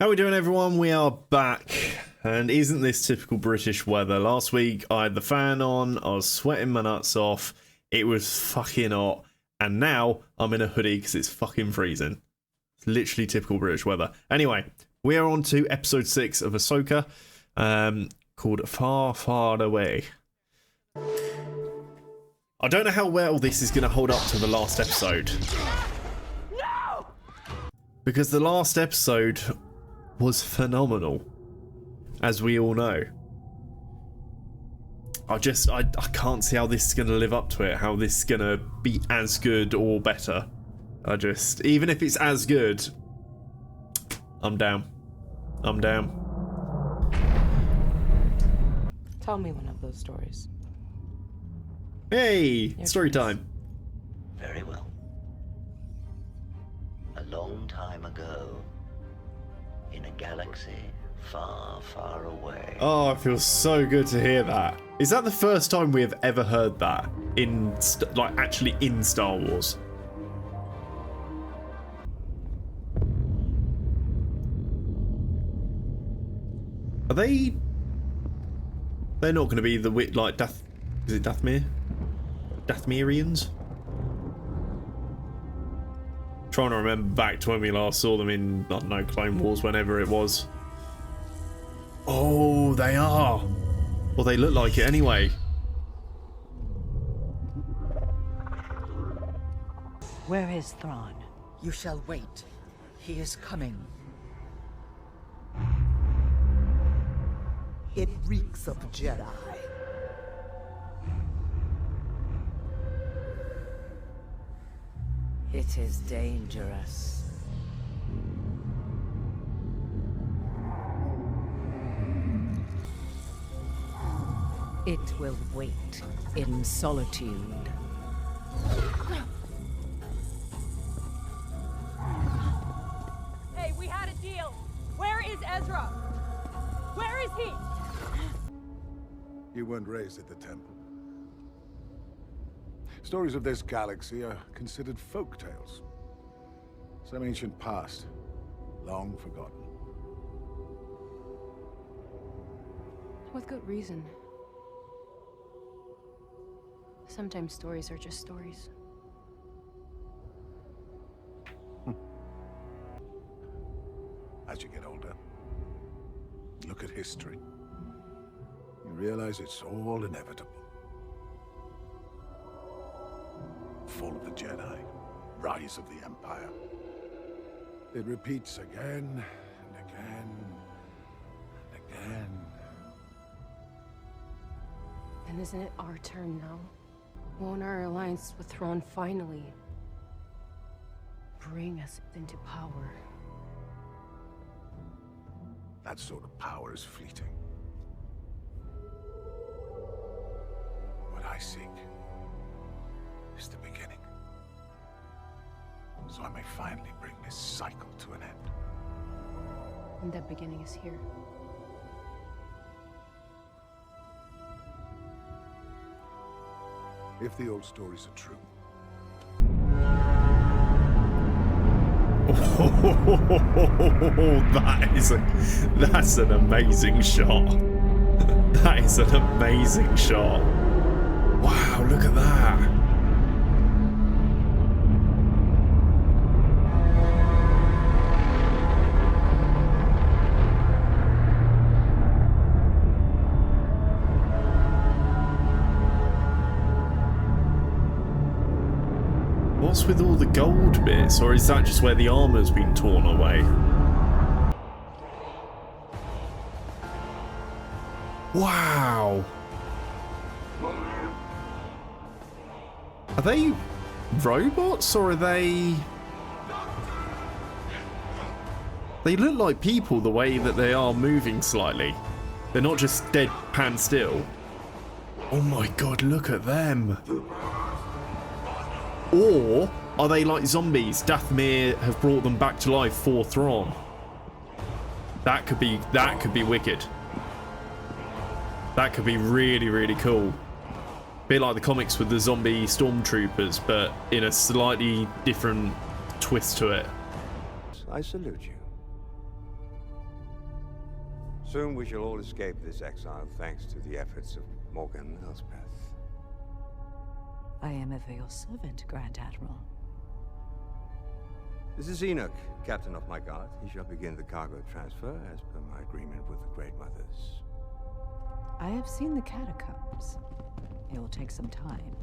How we doing, everyone? We are back, and isn't this typical British weather? Last week I had the fan on, I was sweating my nuts off, it was fucking hot, and now I'm in a hoodie because it's fucking freezing. It's literally typical British weather. Anyway, we are on to episode 6 of Ahsoka, called Far, Far Away. I don't know how well this is going to hold up to the last episode. No! Because the last episode was phenomenal, as we all know. I can't see how this is going to live up to it, how this is going to be as good or better. Even if it's as good, I'm down. I'm down. Tell me one of those stories. Hey, story time. Very well. A long time ago, in a galaxy far, far away. Oh, it feels so good to hear that. Is that the first time we have ever heard that in, actually in Star Wars? Are they? They're not going to be the Dath? Is it Dathmir? Dathmirians? Trying to remember back to when we last saw them in, I don't know, Clone Wars, whenever it was. Oh, they are. Well, they look like it anyway. Where is Thrawn? You shall wait. He is coming. It reeks of Jedi. It is dangerous. It will wait in solitude. Hey, we had a deal. Where is Ezra? Where is he? You weren't raised at the temple. Stories of this galaxy are considered folk tales. Some ancient past, long forgotten. With good reason. Sometimes stories are just stories. As you get older, look at history. You realize it's all inevitable. Fall of the Jedi, rise of the Empire. It repeats again and again and again. Then isn't it our turn now? Won't our alliance with Thrawn finally bring us into power? That sort of power is fleeting. What I seek is the beginning. So I may finally bring this cycle to an end. And that beginning is here. If the old stories are true. That's an amazing shot. That is an amazing shot. Wow, look at that. What's with all the gold bits, or is that just where the armor's been torn away? Wow! Are they robots, or are they... They look like people the way that they are moving slightly. They're not just deadpan still. Oh my god, look at them! Or are they like zombies? Dathmir have brought them back to life for Thrawn. That could be wicked. That could be really, really cool. Bit like the comics with the zombie stormtroopers, but in a slightly different twist to it. I salute you. Soon we shall all escape this exile thanks to the efforts of Morgan Elspeth. I am ever your servant, Grand Admiral. This is Enoch, captain of my guard. He shall begin the cargo transfer as per my agreement with the Great Mothers. I have seen the catacombs. It will take some time.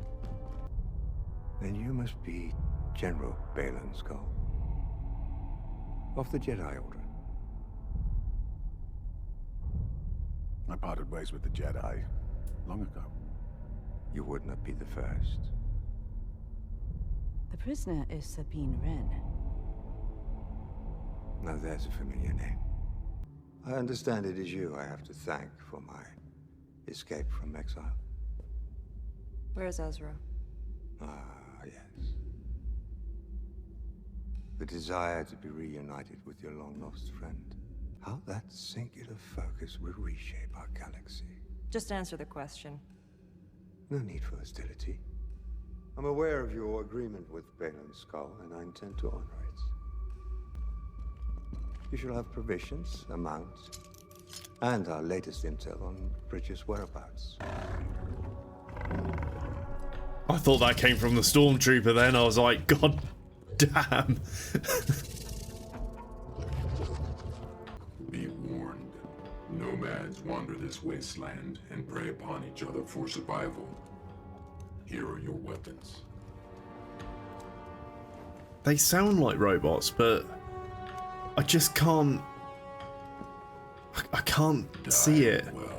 Then you must be General Balin Skull of the Jedi Order. I parted ways with the Jedi long ago. You would not be the first. The prisoner is Sabine Wren. Now there's a familiar name. I understand it is you I have to thank for my escape from exile. Where's Ezra? Ah, yes. The desire to be reunited with your long-lost friend. How that singular focus will reshape our galaxy. Just answer the question. No need for hostility. I'm aware of your agreement with Balin Skull, and I intend to honor it. You shall have provisions, a mount, and our latest intel on Bridges' whereabouts. I thought that came from the stormtrooper then. I was like, God damn. Be warned. Nomads wander this wasteland and prey upon each other for survival. Here are your weapons. They sound like robots, but I just can't. I can't see it. Well.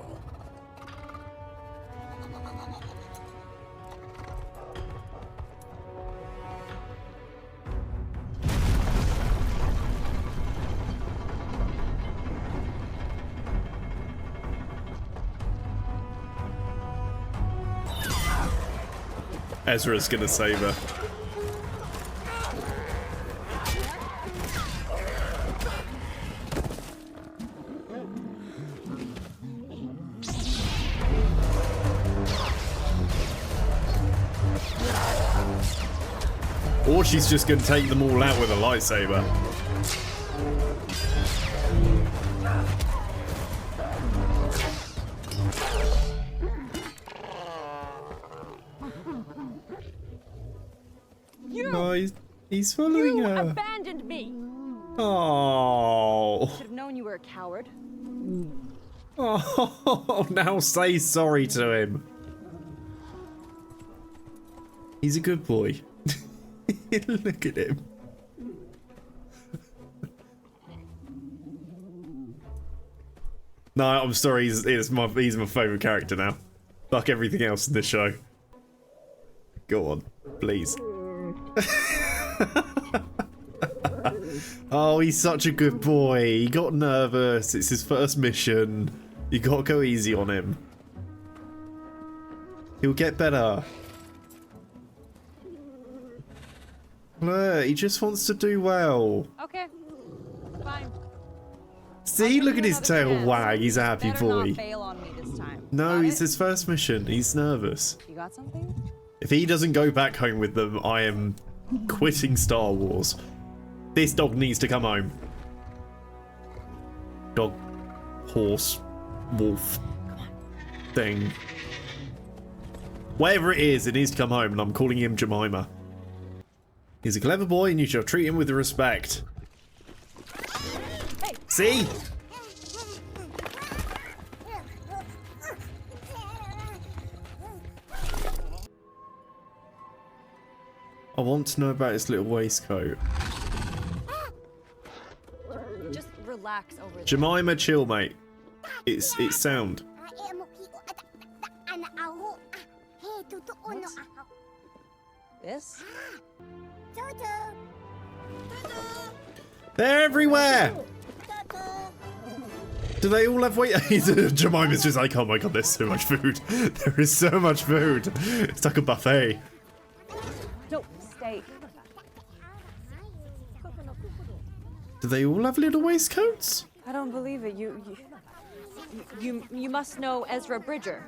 Ezra's gonna save her. Or she's just gonna take them all out with a lightsaber. Oh, he's following You her. abandoned me! Oh. Should have known you were a coward. Oh, now say sorry to him. He's a good boy. Look at him. No, I'm sorry. He's my favorite character now. Fuck everything else in this show. Go on, please. Oh, he's such a good boy. He got nervous. It's his first mission. You gotta go easy on him. He'll get better. Look, he just wants to do well. Okay, fine. See, look at his Another tail chance. wag. He's a happy Better boy. not fail on me this time. No, Got it's it? his first mission. He's nervous. You got something? If he doesn't go back home with them, I am quitting Star Wars. This dog needs to come home. Dog, horse, wolf, thing. Whatever it is, it needs to come home, and I'm calling him Jemima. He's a clever boy, and you shall treat him with respect. Hey. See? I want to know about his little waistcoat. Just relax over there. Jemima, chill, mate. It's sound. This? They're everywhere! Do they all have weight? Jemima's just like, oh my god, there's so much food. There is so much food. It's like a buffet. No, stay. Do they all have little waistcoats? I don't believe it. You must know Ezra Bridger.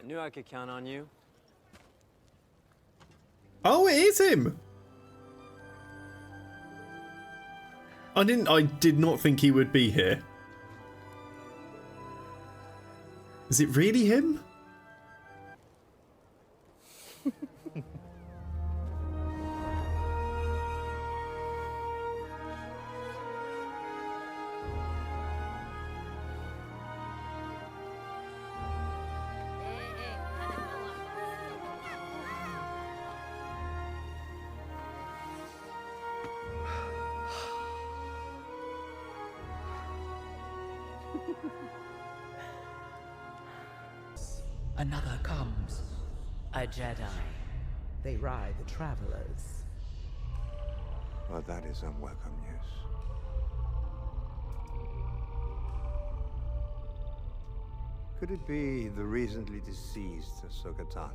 I knew I could count on you. Oh, it is him. I did not think he would be here. Is it really him? Another comes. A Jedi. They ride the travelers. Well, that is unwelcome news. Could it be the recently deceased Ahsoka?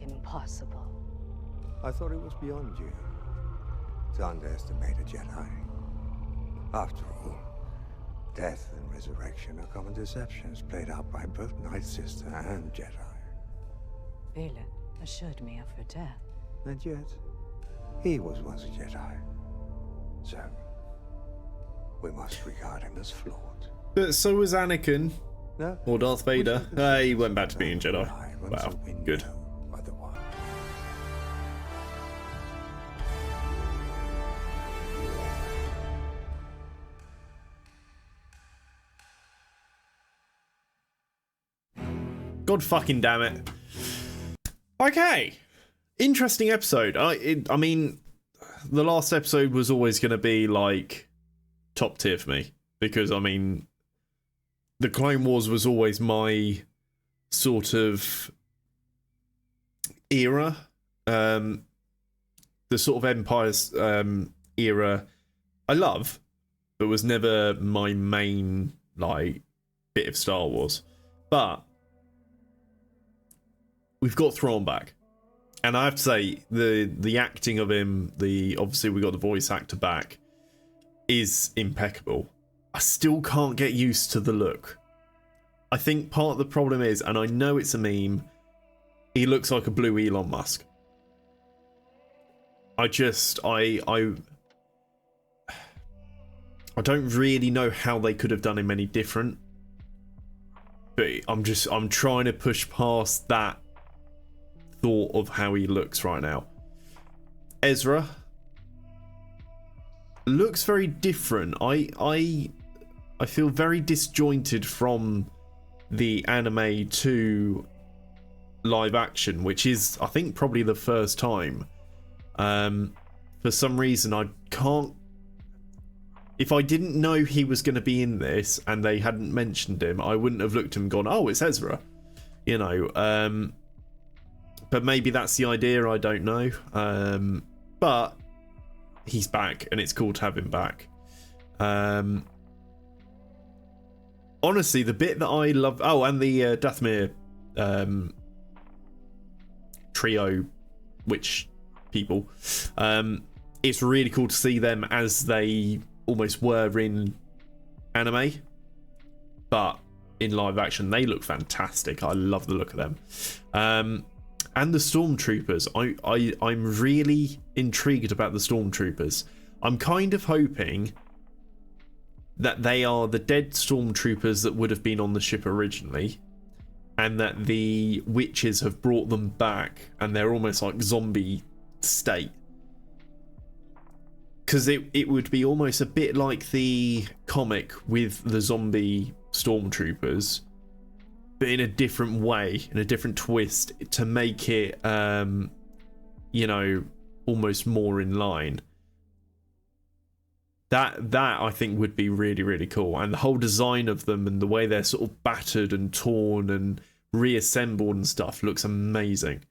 Impossible. I thought it was beyond you to underestimate a Jedi. After all, death and resurrection are common deceptions played out by both Night Sister and Jedi. Balin assured me of her death. And yet, he was once a Jedi. So, we must regard him as flawed. But so was Anakin. No? Or Darth Vader. He went back to being Jedi. Wow, good. Otherwise. God fucking damn it. Okay. Interesting episode. I mean, the last episode was always going to be like top tier for me. Because, I mean, the Clone Wars was always my sort of era. The sort of Empire's era I love, but was never my main like bit of Star Wars. But we've got Thrawn back, and I have to say the acting of him, obviously we got the voice actor back, is impeccable. I still can't get used to the look. I think part of the problem is, and I know it's a meme, he looks like a blue Elon Musk. I don't really know how they could have done him any different. But I'm trying to push past that thought of how he looks right now. Ezra looks very different. I feel very disjointed from the anime to live action, which is, I think, probably the first time. For some reason, I can't. If I didn't know he was going to be in this and they hadn't mentioned him, I wouldn't have looked at him and gone, "Oh, it's Ezra," you know. But maybe that's the idea. I don't know. But he's back, and it's cool to have him back. Honestly, the bit that I love. Oh, and the Dathomir trio, witch people. It's really cool to see them as they almost were in anime, but in live action they look fantastic. I love the look of them. And the stormtroopers, I'm really intrigued about the stormtroopers. I'm kind of hoping that they are the dead stormtroopers that would have been on the ship originally, and that the witches have brought them back and they're almost like zombie state. Because it would be almost a bit like the comic with the zombie stormtroopers, but in a different way, in a different twist, to make it, you know, almost more in line. That I think would be really, really cool. And the whole design of them and the way they're sort of battered and torn and reassembled and stuff looks amazing.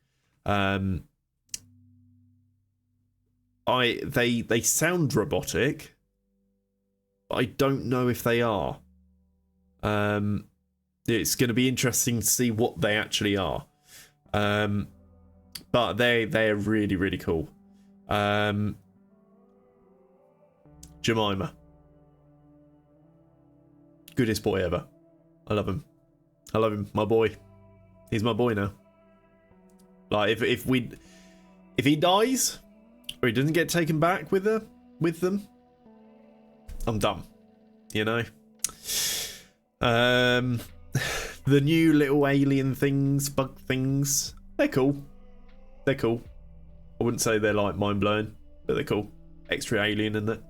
They sound robotic, but I don't know if they are. It's going to be interesting to see what they actually are. But they're really, really cool. Jemima, goodest boy ever. I love him. if he dies or he doesn't get taken back with them, I'm done. You know. The new little alien things, bug things, they're cool. They're cool. I wouldn't say they're like mind blowing, but they're cool. Extra alien in it.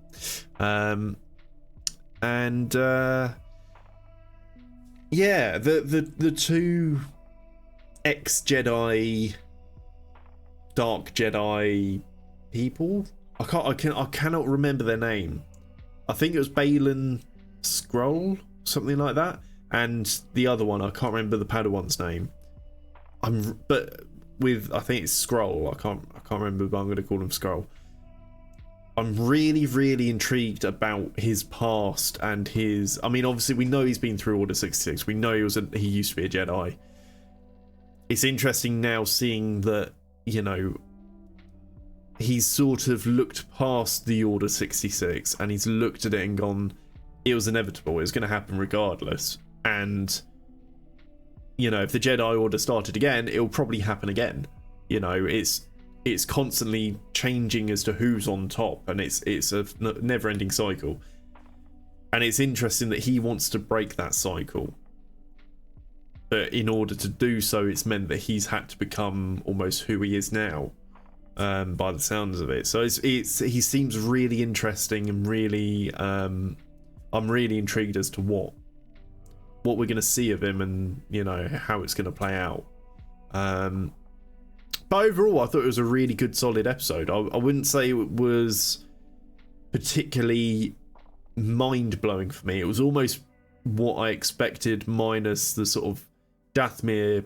Yeah, the two ex-Jedi, Dark Jedi people. I cannot remember their name. I think it was Balin Scroll, something like that, and the other one I can't remember the Padawan's name. I think it's Scroll. I can't remember, but I'm going to call him Scroll. I'm really, really intrigued about his past and his. I mean, obviously, we know he's been through Order 66. We know he used to be a Jedi. It's interesting now seeing that, you know, he's sort of looked past the Order 66 and he's looked at it and gone, it was inevitable. It was going to happen regardless. And, you know, if the Jedi Order started again, it'll probably happen again. You know, it's constantly changing as to who's on top, and it's a never-ending cycle. And it's interesting that he wants to break that cycle, but in order to do so, it's meant that he's had to become almost who he is now, by the sounds of it. So he seems really interesting and really I'm really intrigued as to what we're going to see of him, and you know how it's going to play out. But overall, I thought it was a really good, solid episode. I wouldn't say it was particularly mind-blowing for me. It was almost what I expected, minus the sort of Dathomir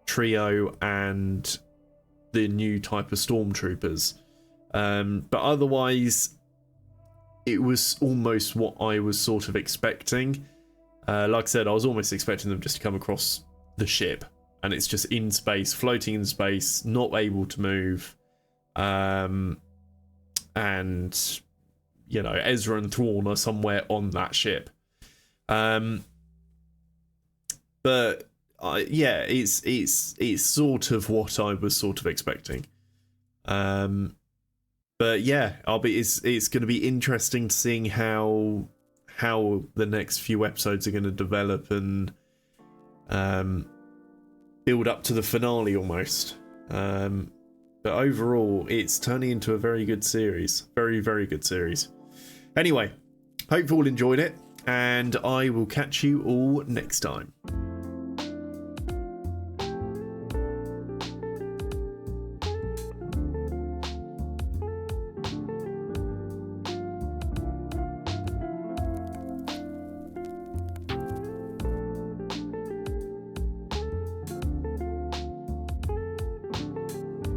trio and the new type of stormtroopers. But otherwise, it was almost what I was sort of expecting. Like I said, I was almost expecting them just to come across the ship, and it's just in space, floating in space, not able to move. And, you know, Ezra and Thrawn are somewhere on that ship. But yeah, it's sort of what I was sort of expecting. But yeah, it's going to be interesting to seeing how the next few episodes are going to develop and build up to the finale almost. But overall, it's turning into a very good series. Very, very good series. Anyway, hope you all enjoyed it, and I will catch you all next time.